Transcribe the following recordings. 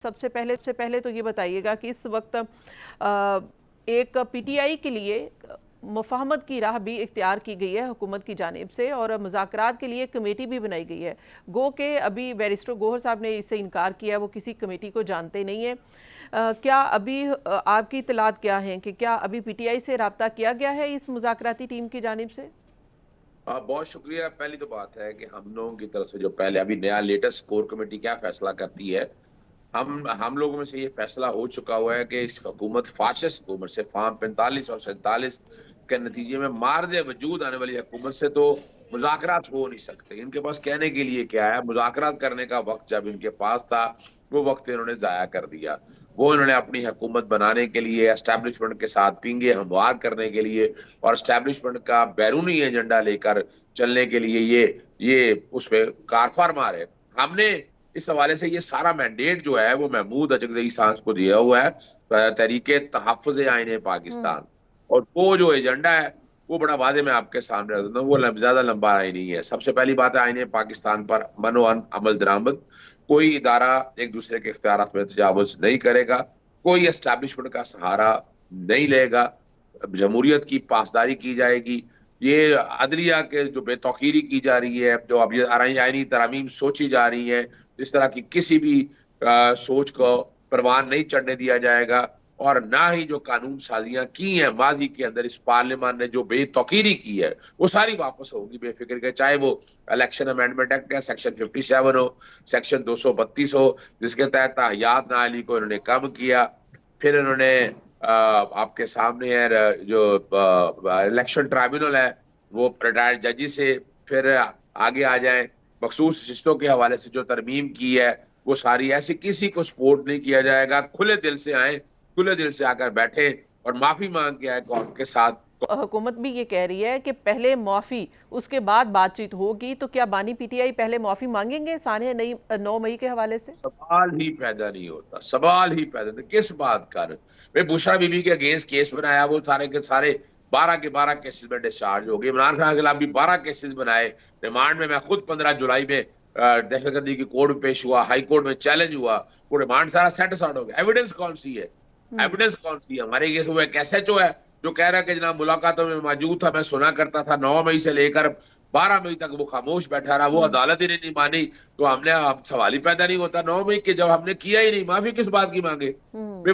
سب سے پہلے تو یہ بتائیے گا کہ اس وقت ایک پی ٹی آئی کے لیے مفاہمت کی راہ بھی اختیار کی گئی ہے حکومت کی جانب سے، اور مذاکرات کے لیے کمیٹی بھی بنائی گئی ہے۔ گو کہ ابھی بیرسٹر گوہر صاحب نے اس سے انکار کیا ہے، وہ کسی کمیٹی کو جانتے نہیں ہیں۔ کیا ابھی آپ کی اطلاعات کیا ہیں کہ کیا ابھی پی ٹی آئی سے رابطہ کیا گیا ہے اس مذاکراتی ٹیم کی جانب سے؟ بہت شکریہ۔ پہلی تو بات ہے کہ ہم لوگوں کی طرف سے جو پہلے ابھی نیا لیٹسٹ کور کمیٹی کیا فیصلہ کرتی ہے، ہم لوگوں میں سے یہ فیصلہ ہو چکا ہوا ہے کہ اس حکومت فاشسٹ حکومت سے فارم 45 اور 47 کے نتیجے میں مارد وجود آنے والی حکومت سے تو مذاکرات ہو نہیں سکتے۔ ان کے پاس کہنے کے لیے کیا ہے، مذاکرات کرنے کا وقت جب ان کے پاس تھا وہ وقت انہوں نے ضائع کر دیا۔ وہ انہوں نے اپنی حکومت بنانے کے لیے اسٹیبلشمنٹ کے ساتھ پینگے ہموار کرنے کے لیے اور اسٹیبلشمنٹ کا بیرونی ایجنڈا لے کر چلنے کے لیے یہ اس پہ کار فرما رہے۔ ہم نے اس حوالے سے یہ سارا مینڈیٹ جو ہے وہ محمود اچکزئی صاحب کو دیا ہوا ہے، تحریک تحفظ آئین پاکستان، اور وہ جو ایجنڈا ہے وہ بڑا واضح میں آپ کے سامنے رکھ دیتا ہوں، وہ زیادہ لمبا نہیں ہے۔ سب سے پہلی بات ہے، آئین پاکستان پر امن و عمل درآمد، کوئی ادارہ ایک دوسرے کے اختیارات میں تجاوز نہیں کرے گا، کوئی اسٹیبلشمنٹ کا سہارا نہیں لے گا، جمہوریت کی پاسداری کی جائے گی۔ یہ عدلیہ کے جو بے توقیری کی جا رہی ہے، جو اب آئینی ترامیم سوچی جا رہی ہے، اس طرح کی کسی بھی سوچ کو پروان نہیں چڑھنے دیا جائے گا، اور نہ ہی جو قانون سازیاں کی ہیں ماضی کے اندر اس پارلیمان نے جو بے توقیری کی ہے وہ ساری واپس ہوگی بے فکر کے، چاہے وہ الیکشن امینڈمنٹ ایکٹ ہے، سیکشن 57 ہو، سیکشن 232 ہو، جس کے تحت تاحیات نااہلی کو انہوں نے کم کیا۔ پھر انہوں نے آپ کے سامنے ہے جو الیکشن ٹرائبونل ہے وہ ریٹائرڈ ججی سے پھر آگے آ جائیں، مخصوص رشتوں کے حوالے سے جو ترمیم کی ہے وہ ساری ایسی کسی کو سپورٹ نہیں کیا جائے گا۔ کھلے دل سے آئیں، کھلے دل سے آ کر بیٹھے اور معافی مانگ کے آئے قوم کے ساتھ۔ حکومت بھی یہ کہہ رہی ہے کہ پہلے معافی اس کے بعد بات چیت ہوگی، تو کیا بانی پی ٹی آئی پہلے معافی مانگیں گے سانحہ 9 مئی کے حوالے سے؟ سوال ہی پیدا نہیں ہوتا، سوال ہی پیدا نہیں، کس بات کا؟ بشرا بی بی کے اگینسٹ کیس بنایا، وہ سارے کے سارے 12 کے 12 کیسز میں ڈسچارج ہو گئے۔ عمران خان کے خلاف بھی 12 کیسز بنائے ریمانڈ میں خود 15 جولائی میں دہشت گردی کی کورٹ میں پیش ہوا، ہائی کورٹ میں چیلنج ہوا، وہ ریمانڈ سارا سیٹ اساؤٹ ہو گیا۔ ایویڈنس کون سی ہے؟ ایویڈنس کون سی ہے؟ ہمارے کیس وہ ایک ایس ایچ او ہے جو کہہ رہا ہے کہ جناب ملاقاتوں میں موجود تھا، میں سنا کرتا تھا، 9 مئی سے لے کر 12 مئی تک وہ خاموش بیٹھا رہا، وہ عدالت ہی نہیں مانی، تو ہم نے سوال ہی پیدا نہیں ہوتا 9 مئی کے جب ہم نے کیا ہی نہیں، معافی کس بات کی مانگے؟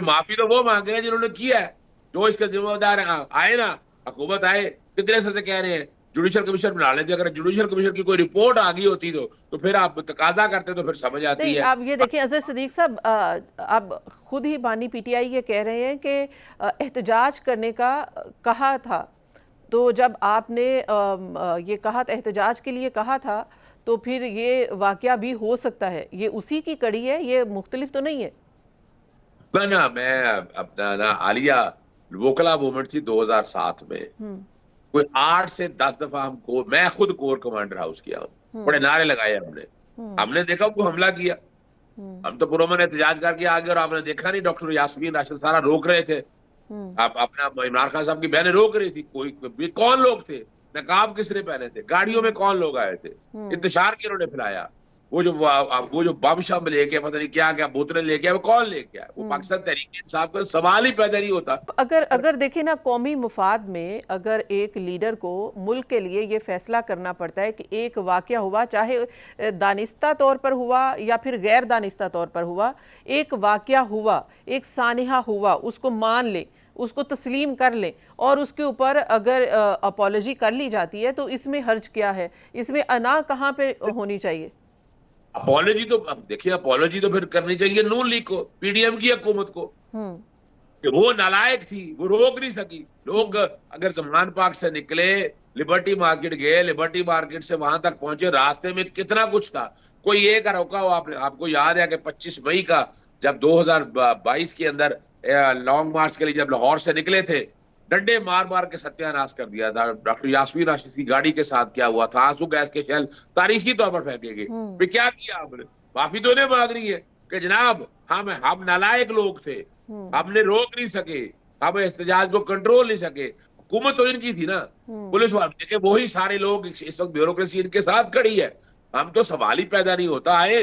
معافی تو وہ مانگ رہے ہیں جنہوں نے کیا ہے، جو اس کے ذمہ دار آئے نا، حکومت آئے، کتنے سال سے کہہ رہے ہیں جوڈیشل کمیشن بنا لیتے۔ اگر جوڈیشل کمیشن کی کوئی رپورٹ آ گئی ہوتی تو پھر آپ تقاضا کرتے تو پھر سمجھ آتی ہے۔ آپ یہ دیکھیں اظہر صدیق صاحب، اب خود ہی بانی پی ٹی آئی یہ کہہ رہے ہیں کہ احتجاج کرنے کا کہا تھا، تو جب آپ نے یہ کہا احتجاج کے لیے کہا تھا تو پھر یہ واقعہ بھی ہو سکتا ہے، یہ اسی کی کڑی ہے، یہ مختلف تو نہیں ہے؟ نا میں اپنا عالیہ وکلا موومنٹ تھی 2007 میں، کوئی 8 سے 10 دفعہ میں خود کور کمانڈر ہاؤس کیا ہوں، بڑے نعرے لگائے ہم نے دیکھا کوئی حملہ کیا، ہم تو پرامن احتجاج کر کے آگے، اور آپ نے دیکھا نہیں ڈاکٹر یاسمین راشد سارا روک رہے تھے، آپ اپنا عمران خان صاحب کی بہنیں روک رہی تھی، کوئی کون لوگ تھے، نقاب کس نے پہنے تھے، گاڑیوں میں کون لوگ آئے تھے، انتشار کی انہوں نے پھیلایا، وہ جو بم شم لے کے پتہ نہیں کیا بوتلیں لے کے وہ کون لے کے آئے؟ وہ پاکستان تحریک انصاف کا سوال ہی پیدا نہیں ہوتا۔ اگر دیکھیں نا، قومی مفاد میں اگر ایک لیڈر کو ملک کے لیے یہ فیصلہ کرنا پڑتا ہے کہ ایک واقعہ ہوا، چاہے دانستہ طور پر ہوا یا پھر غیر دانستہ طور پر ہوا، ایک واقعہ ہوا، ایک سانحہ ہوا، اس کو مان لیں، اس کو تسلیم کر لیں، اور اس کے اوپر اگر اپالوجی کر لی جاتی ہے تو اس میں حرج کیا ہے؟ اس میں انا کہاں پہ ہونی چاہیے؟ اپالوجی تو دیکھیے، اپالوجی تو پھر کرنی چاہیے نون لیگ کو، پی ڈی ایم کی حکومت کو، کہ وہ نالائق تھی، وہ روک نہیں سکی۔ لوگ اگر زمان پاک سے نکلے، لبرٹی مارکیٹ گئے، لبرٹی مارکیٹ سے وہاں تک پہنچے، راستے میں کتنا کچھ تھا، کوئی ایک روکا ہو؟ آپ کو یاد ہے کہ 25 مئی کا جب 2022 کے اندر لانگ مارچ کے لیے جب لاہور سے نکلے تھے، ڈنڈے مار مار کے ستیہ ناش کر دیا تھا۔ ڈاکٹر یاسمین راشد کی گاڑی کے ساتھ کیا ہوا تھا، آنسو گیس کے شیل تاریخی طور پر پھینکے گئے، پھر کیا کیا آپ نے؟ معافی تو نہیں مانگ رہی ہے کہ جناب ہم نالائق لوگ تھے، ہم نے روک نہیں سکے، ہم احتجاج کو کنٹرول نہیں سکے۔ حکومت تو ان کی تھی نا، پولیس والے وہی سارے لوگ، اس وقت بیوروکریسی ان کے ساتھ کھڑی ہے۔ ہم تو سوال ہی پیدا نہیں ہوتا، آئے